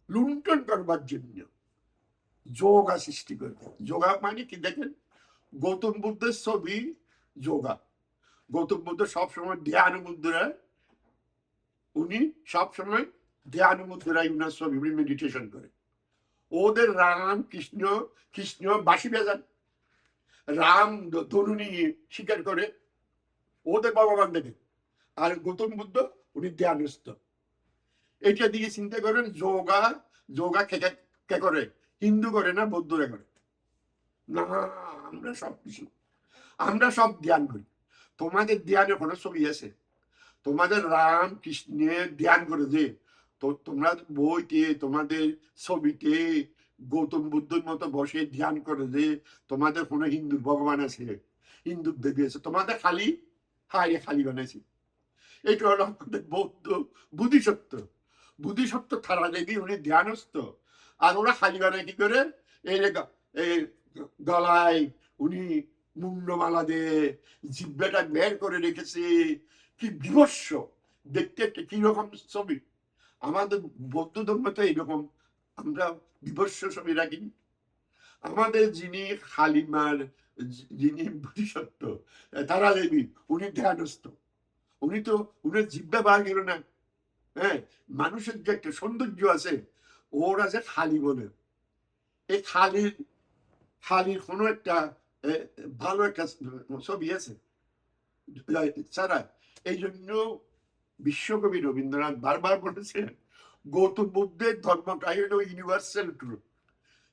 লুণ্ঠন করবার জন্য যোগা সৃষ্টি করবে। যোগা মানে কি দেখেন, গৌতম বুদ্ধের ছবি যোগা। গৌতম বুদ্ধ সবসময় ধ্যান মুদ্রায়, উনি সবসময় ধ্যান মুদ্রায় উনার ছবি, উনি মেডিটেশন করে। ওদের রাম কৃষ্ণ বাঁশি বাজান, রাম ধনু নিয়ে শিকার করে, ওদের ভগবান দেখে। আর গৌতম বুদ্ধ উনি ধ্যানস্থ। এটা দিয়ে চিন্তা করেন যোগা কে করে? হিন্দু করে না বৌদ্ধরা করে? না, আমরা সব ধ্যান করি। তোমাদের ধ্যানে কোনো ছবি আছে? তোমাদের রাম কৃষ্ণের ধ্যান করে যে, তো তোমরা বইতে, তোমাদের ছবিতে গৌতম বুদ্ধের মতো বসে ধ্যান করে যে তোমাদের কোনো হিন্দু ভগবান আছে, হিন্দু দেবী আছে? তোমাদের খালি খালি বানাইছি। এটা হলো আমাদের বৌদ্ধ বুদ্ধিসত্ত্ব থারা দেবী, উনি ধ্যানস্থ। আর ওরা খালি বানায় কি করে? এই গলায় উনি মুন্ডমালা দিয়ে জিব্বাটা বের করে রেখেছে। কি বিভৎস দেখতে, একটা কিরকম ছবি। আমাদের বৌদ্ধ ধর্ম তো এইরকম, আমরা বিভৎস ছবি রাখি। আমাদের যিনি হালিমার, যিনি বুদ্ধিসত্ত্ব তারা দেবী, উনি ধ্যানস্থ। উনি জিব্বা বার গেল না। মানুষের যে একটা সৌন্দর্য আছে, ওরা যে খালি বলে, এই খালির কোনো একটা ভালো একটা ছবি আছে ছাড়া। এই জন্য বিশ্বকবি রবীন্দ্রনাথ বারবার বলেছেন, গৌতম বুদ্ধের ধর্মটাই হলো ইউনিভার্সাল ট্রুথ।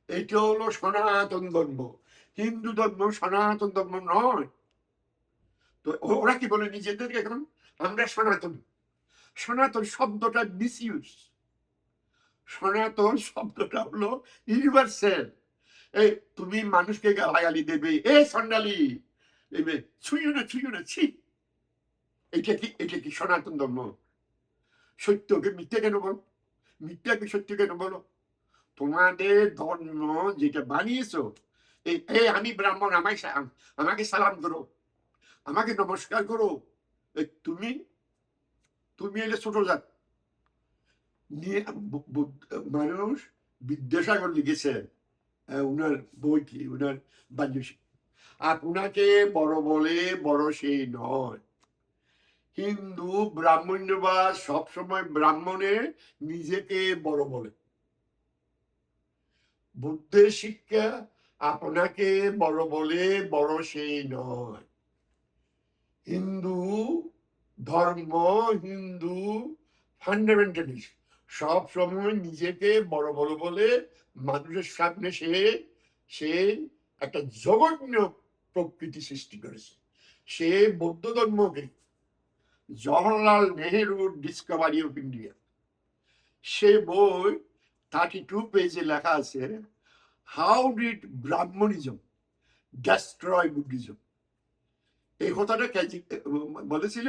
এইটা হলো সনাতন ধর্ম। হিন্দু ধর্ম সনাতন ধর্ম নয়। তো ওরা কি বলে নিজেদেরকে? এখন আমরা সনাতন শব্দটা মিসইউজ। সনাতন শব্দটা হলো ইউনিভার্সাল। এই তুমি মানুষকে গালাগালি দেবে, এ সন্ডালি দেবে, ছুঁয়ো না ছি, এটা কি সনাতন ধর্ম? সত্যকে মিথ্যা কেন বলো? মিথ্যাকে সত্য কেন বলো? তোমাদের ধর্ম যেটা বানিয়েছো, এই আমি ব্রাহ্মণ, আমাকে সালাম করো, আমাকে নমস্কার করো, তুমি তুমি এলে ছোট জাত নিয়ে মানুষ বিদ্যাসাগর লিখেছেন উনার বইটি, উনার বাল্যসী, আপনাকে বড় বলে বড় সেই নয়। হিন্দু ব্রাহ্মণ্যবাদ সবসময় ব্রাহ্মণে নিজেকে বড় বলে। বুদ্ধের শিক্ষা আপনাকে বড় বলে বড় সেই নয়। হিন্দু ধর্ম, হিন্দু ফান্ডামেন্টালিস্ট সব সময় নিজেকে বড় বড় বলে মানুষের সামনে সে একটা জঘন্য প্রকৃতি সৃষ্টি করেছে। সে বৌদ্ধ ধর্মকে জওহরলাল নেহেরুর ডিসকভারি অফ ইন্ডিয়া, সে বই 32 পেজে লেখা আছে, হাউ ডিড ব্রাহ্মণিজম ডেস্ট্রয় বুদ্ধিজম। এই কথাটা বলেছিল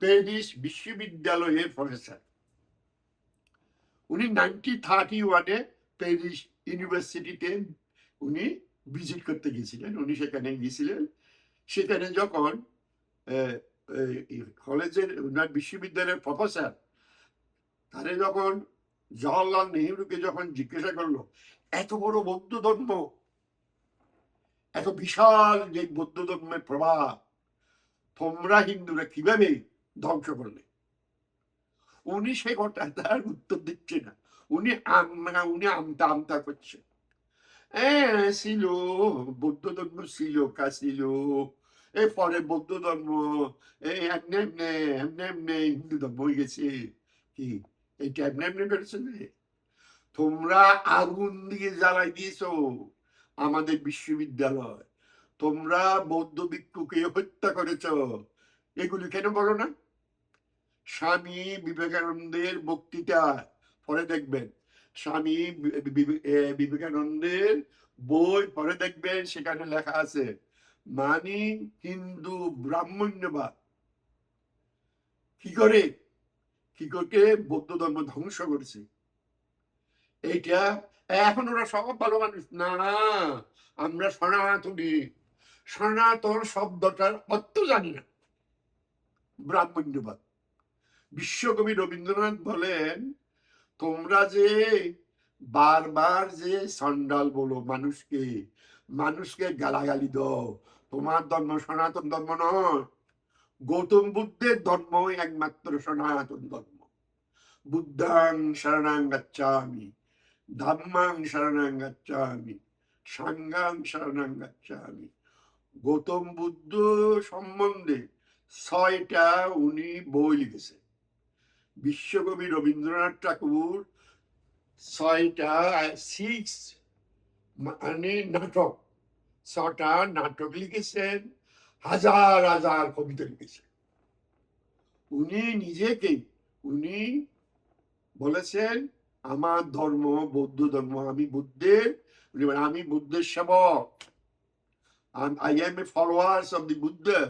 প্যারিস বিশ্ববিদ্যালয়ের প্রফেসর। উনি 1931-এ প্যারিস ইউনিভার্সিটিতে উনি ভিজিট করতে গিয়েছিলেন। উনি সেখানে গিয়েছিলেন। সেখানে যখন কলেজের উনার বিশ্ববিদ্যালয়ের প্রফেসর তারে যখন জওহরলাল নেহেরুকে যখন জিজ্ঞাসা করলো, এত বড় বৌদ্ধ ধর্ম, এত বিশাল যে বৌদ্ধ ধর্মের প্রভাব তোমরা হিন্দুরা কিভাবে ধ্বংস করলে, উনি সে কথা তার উত্তর দিচ্ছে না। উনি আমতা আমতা করছে। ছিল বৌদ্ধ ধর্ম, ছিল ছিল পরে বৌদ্ধ ধর্ম এমনি এমনি এমনি এমনি হিন্দু ধর্ম হয়ে গেছে। কি এইটা এমনি এমনি বেড়েছে? তোমরা আগুন দিয়ে জ্বালাই দিয়েছো আমাদের বিশ্ববিদ্যালয়, তোমরা বৌদ্ধ ভিক্ষুকে হত্যা করেছ, এগুলি কেন বলো না? স্বামী বিবেকানন্দের বক্তৃতা পরে দেখবেন, স্বামী বিবেকানন্দের বই পরে দেখবেন, সেখানে লেখা আছে মানে হিন্দু ব্রাহ্মণ্যবাদ কি করে বৌদ্ধ ধর্ম ধ্বংস করেছে। এইটা এখন ওরা সব ভালো মানুষ না, আমরা সনাতনী, সনাতন শব্দটার অর্থ জানি না। ব্রাহ্মণ্যবাদ, বিশ্বকবি রবীন্দ্রনাথ বলেন, তোমরা যে বারবার যে সন্ডাল বলো মানুষকে গালাগালি দাও, তোমার ধর্ম সনাতন ধর্ম নয়। গৌতম বুদ্ধের ধর্ম একমাত্র সনাতন ধর্ম। বুদ্ধাং শরণাং গচ্ছামি, ধাম্মাং শরণাং গচ্ছামি, সাংঘাং শরণাং গচ্ছামি। গৌতম বুদ্ধ সম্বন্ধে 6টা উনি বই লিখেছেন। বিশ্বকবি রবীন্দ্রনাথ ঠাকুর 6টা মানে নাটক, 6টা নাটক লিখেছেন, হাজার হাজার কবিতা লিখেছেন। উনি নিজেকে উনি বলেছেন আমার ধর্ম বৌদ্ধ ধর্ম, আমি বুদ্ধের সেবক, I am a followers of the Buddha.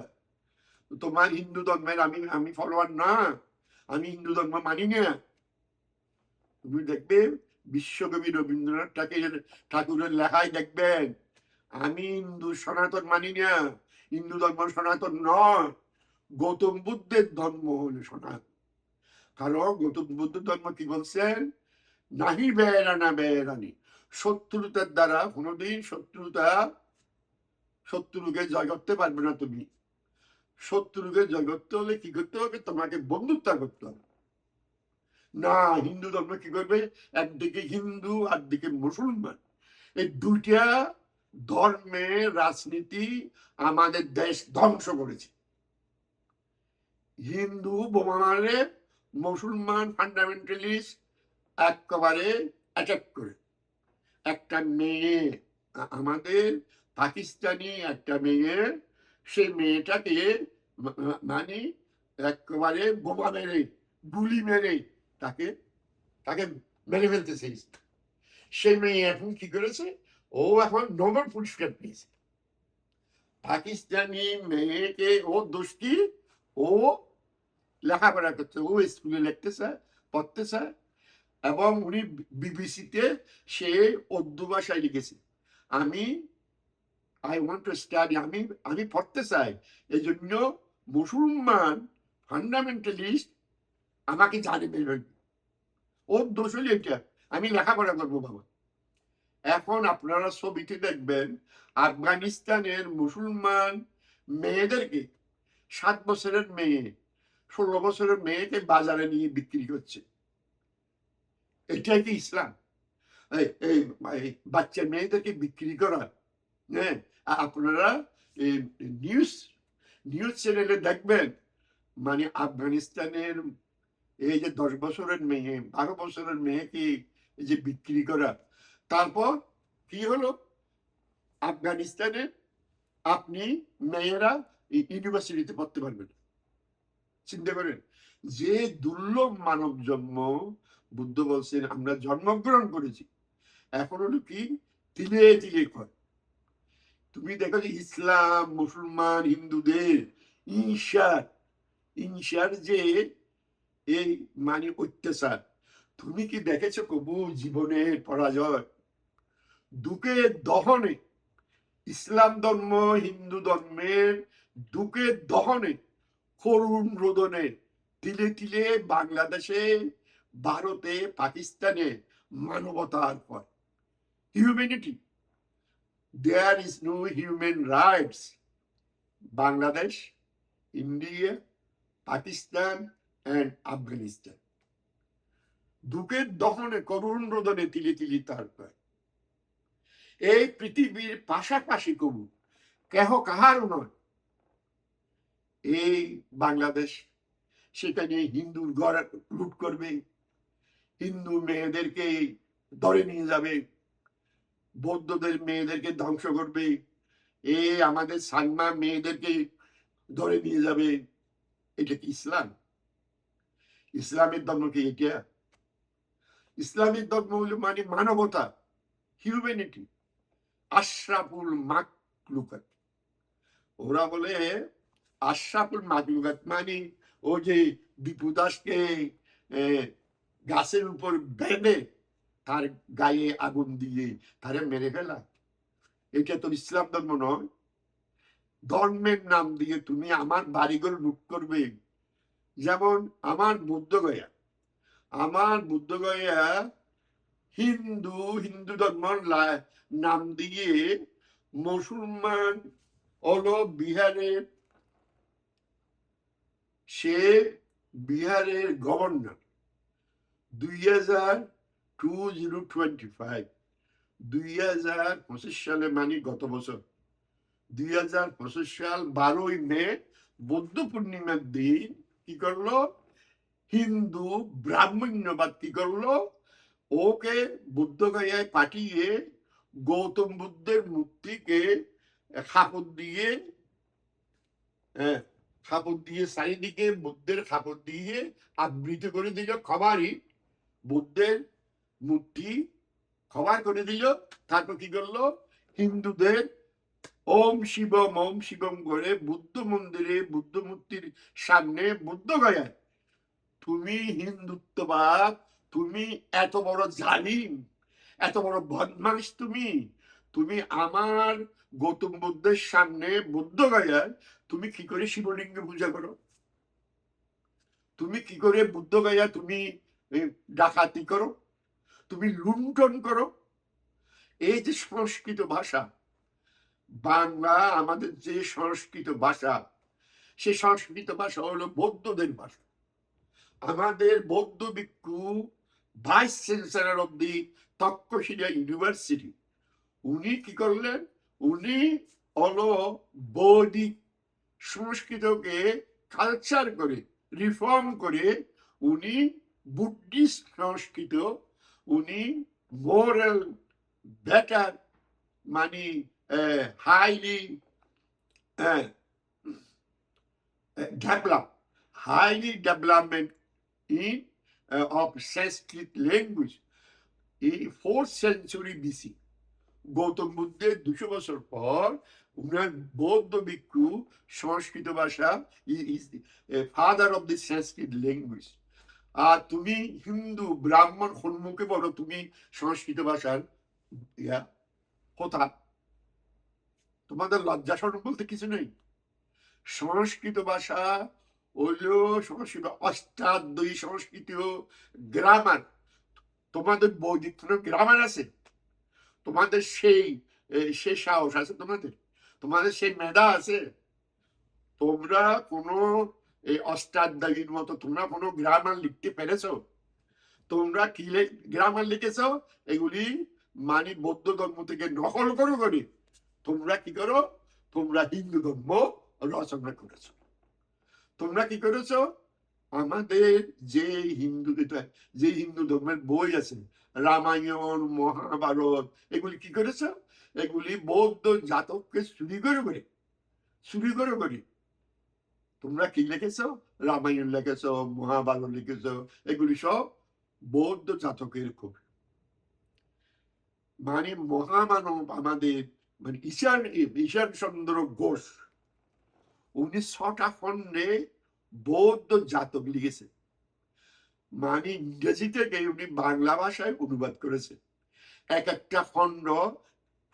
তোমার হিন্দু ধর্মের আমি ফলোয়ার না, আমি হিন্দু ধর্ম মানি না। তুমি দেখবে বিশ্বকবি রবীন্দ্রনাথ ঠাকুরের লেখায় দেখবেন, আমি হিন্দু সনাতন মানি না, হিন্দু ধর্ম সনাতন নয়, গৌতম বুদ্ধের ধর্ম হলো সনাতন। কারণ গৌতম বুদ্ধ ধর্ম কি বলছেন, নাহি বেড়ানা বেড়ানি, শত্রুতার দ্বারা কোনোদিন শত্রুকে জয় করতে পারবে না। তুমি শত্রুকে জয় করতে হলে কি করতে হবে, তোমাকে বন্ধুত্ব করতে হবে। না, হিন্দু ধর্ম কি করবে, একদিকে হিন্দু আর দিকে মুসলমান, এই দুইটা ধর্মের রাজনীতি আমাদের দেশ ধ্বংস করেছে। হিন্দু বোমা মারে, মুসলমান ফান্ডামেন্টালিস্ট একেবারে অ্যাটাক করে। একটা মেয়ে, আমাদের পাকিস্তানি একটা মেয়ে, সেই মেয়েটাকে মানে একেবারে বোমা মেরে, গুলি মেরে তাকে মেরে ফেলতে চেয়েছে। সেই মেয়ে এখন কি করেছে, ও এখন নোবেল পুরস্কার পেয়েছে। পাকিস্তানি মেয়েকে ও দোষ কি, ও লেখাপড়া করতে, ও স্কুলে লিখতেছে, পড়তেছে, এবং উনি বিবিসিতে সে উর্দু ভাষায় লিখেছে, আমি আই ওয়ান্ট টু স্টাডি, আমি পড়তে চাই, এই জন্য মুসলমান ফান্ডামেন্টালিস্ট আমাকে জানে বেরোয়, ওর দোষ হলো এটা, আমি লেখাপড়া করবো বাবা। এখন আপনারা ছবিতে দেখবেন আফগানিস্তানের মুসলমান মেয়েদেরকে, 7 বছরের মেয়ে, 16 বছরের মেয়েকে বাজারে নিয়ে বিক্রি করছে। এটাই কি ইসলাম? এই বাচ্চা মেয়েদেরকে বিক্রি করা? হ্যাঁ, আপনারা নিউজ চ্যানেলে দেখবেন, মানে আফগানিস্তানের এই যে 10 বছরের মেয়ে, 12 বছরের মেয়েকে এই যে বিক্রি করা। তারপর কি হলো, আফগানিস্তানে আপনি মেয়েরা ইউনিভার্সিটিতে পড়তে পারবেন। চিন্তা করেন, যে দুর্লভ মানব জন্ম, বুদ্ধ বলছেন আমরা জন্মগ্রহণ করেছি, এখন হলো কি তিলে তিলে ক্ষয়। তুমি দেখো যে ইসলাম, মুসলমান, হিন্দুদের ইনসার যে এই মানে অত্যাচার, তুমি কি দেখেছো কবু জীবনের পরাজয়? দুঃখের দহনে ইসলাম ধর্ম, হিন্দু ধর্মের দুঃখের দহনে, করুণ রোদনে, তিলে তিলে বাংলাদেশে, ভারতে, পাকিস্তানে মানবতার পর humanity, there is no human rights. Bangladesh, India, Pakistan and Afghanistan দুঃখের দহনে, করুণ রোদনে, তিলে তিলে তার পর। এই পৃথিবীর পাশাপাশি কবু কেহ কাহারও নয় এই বাংলাদেশ। সেখানে হিন্দুর ঘর লুট করবে, হিন্দু মেয়েদেরকে ধরে নিয়ে যাবে, বৌদ্ধদের মেয়েদেরকে ধ্বংস করবে, আমাদের সালমা মেয়েদেরকে ধরে নিয়ে যাবে। এটা কি ইসলাম? ইসলামের ধর্ম কি এটা? ইসলামের ধর্ম হলো মানে মানবতা, হিউম্যানিটি, আশরাফুল মাকলুকাত। ওরা বলে আশরাফুল মাকলুকাত মানে ও যে দীপু দাসকে গাছের উপর বেঁধে তার গায়ে আগুন দিয়ে তারে মেরে ফেলা, এটা তো ইসলাম ধর্ম নয়। ধর্মের নাম দিয়ে তুমি আমার বাড়িঘর লুট করবে। যেমন আমার বুদ্ধগয়া হিন্দু ধর্ম নাম দিয়ে মুসলমান হলো বিহারের, সে বিহারের গভর্নর 2025 সালে, মানে গত বছর 2025 সাল 12ই মে বৌদ্ধ পূর্ণিমার দিন কি করলো, হিন্দু ব্রাহ্মণ্যবাদ কি করলো, ওকে বুদ্ধগয়ায় পাঠিয়ে গৌতম বুদ্ধের মূর্তিকে খাপড় দিয়ে চারিদিকে বুদ্ধের খাপড় দিয়ে আবৃত করে দিল, খবরই বুদ্ধের মূর্তি খবর করে দিল। তারপর কি করলো, হিন্দুদের ওম শিবম করে বুদ্ধ মন্দিরে, বুদ্ধ মূর্তির সামনে বুদ্ধগয়ায় তুমি হিন্দুত্ববাদ, তুমি এত বড় জালিম, এত বড় বদমাশ, তুমি আমার গৌতম বুদ্ধের সামনে বুদ্ধগয়ায় তুমি কি করে শিবলিঙ্গ পূজা করো? তুমি কি করে বুদ্ধগয়া তুমি ডাকাতি করো, তুমি লুণ্ঠন করো? এই যে সংস্কৃত ভাষা, বাংলা আমাদের যে সংস্কৃত ভাষা, সে সংস্কৃত ভাষা হলো বৌদ্ধদের ভাষা। আমাদের বৌদ্ধ ভিক্ষু vice chancellor of the Takshashila university, উনি কি করলেন, উনি হলো বৈদিক সংস্কৃতকে কালচার করে, রিফর্ম করে, উনি বুদ্ধিস্ট সংস্কৃত, উনি মোরাল বেটার, মানে highly development in of Sanskrit language in 4th century BC। Gautam বুদ্ধের 200 বছর পর উনার বৌদ্ধ ভিক্ষু সংস্কৃত ভাষা is father of the Sanskrit language. আর তুমি হিন্দু ব্রাহ্মণ সম্মুখে বলো তুমি সংস্কৃত ভাষার কথা, তোমাদের লজ্জা শরম বলতে কিছু নেই। সংস্কৃত ভাষা হইল সংস্কৃত অষ্টাধ্যায়ী সংস্কৃত গ্রামার। তোমাদের বৈদিক গ্রামার আছে, তোমাদের সেই সাহস আছে, তোমাদের সেই মেধা আছে? তোমরা কোনো এই অষ্টাধ্যায়ীর মতো তোমরা কোনো গ্রামার লিখতে পেরেছো? তোমরা কি গ্রামার লিখেছ? এগুলি মানে বৌদ্ধ ধর্ম থেকে নকল করে তোমরা কি করো? তোমরা হিন্দু ধর্ম রচনা করেছো। তোমরা কি করেছো? আমাদের যে হিন্দু ধর্মের বই আছে, রামায়ণ, মহাভারত, এগুলি কি করেছো? এগুলি বৌদ্ধ জাতককে চুরি করে তোমরা কি লিখেছ? রামায়ণ লিখেছ, মহাভারত লিখেছ, এগুলি সব বৌদ্ধ জাতকের কবি। মানে মহামানব আমাদের মানে ঈশান চন্দ্র ঘোষ, উনি 6টা খণ্ডে বৌদ্ধ জাতক লিখেছে। মানে ইংরেজি থেকে উনি বাংলা ভাষায় অনুবাদ করেছে। এক একটা খণ্ড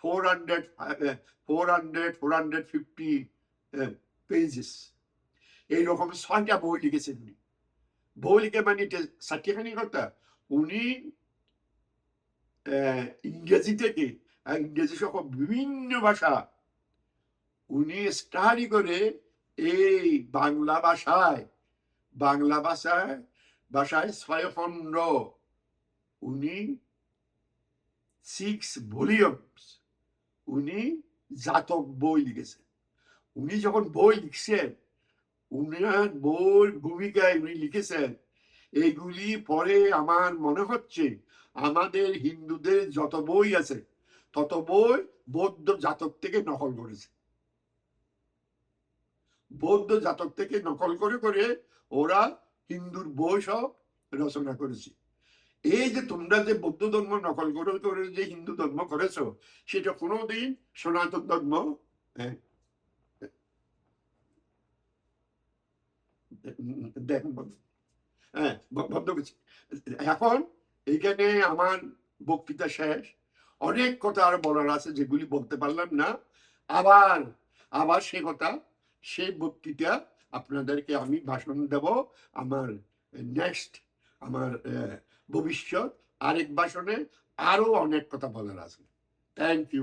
450 পেজেস, এইরকম 6টা বই লিখেছেন উনি। বই লিখে মানে সাক্ষীখানি কথা, উনি ইংরেজি থেকে ইংরেজি সহ বিভিন্ন ভাষা উনি স্টাডি করে এই বাংলা ভাষায় 6 খণ্ড উনি 6 ভলিউমস উনি জাতক বই লিখেছেন। উনি যখন বই লিখছেন, উনার বই ভূমিকায় উনি লিখেছেন, এগুলি পরে আমার মনে হচ্ছে আমাদের হিন্দুদের যত বই আছে তত বই বৌদ্ধ জাতক থেকে নকল করেছে। বৌদ্ধ জাতক থেকে নকল করে ওরা হিন্দুর বই সব রচনা করেছে। এই যে তোমরা যে বৌদ্ধ ধর্ম নকল করে যে হিন্দু ধর্ম করেছো, সেটা কোনোদিন সনাতন ধর্ম বন্ধ করছে। এখন এইখানে আমার বক্তৃতা শেষ। অনেক কথা আর বলার আছে যেগুলি বলতে পারলাম না। আবার সেই বক্তৃতা আপনাদেরকে আমি ভাষণ দেব আমার নেক্সট, আমার ভবিষ্যৎ আরেক ভাষণে। আরো অনেক কথা বলার আছে। Thank you.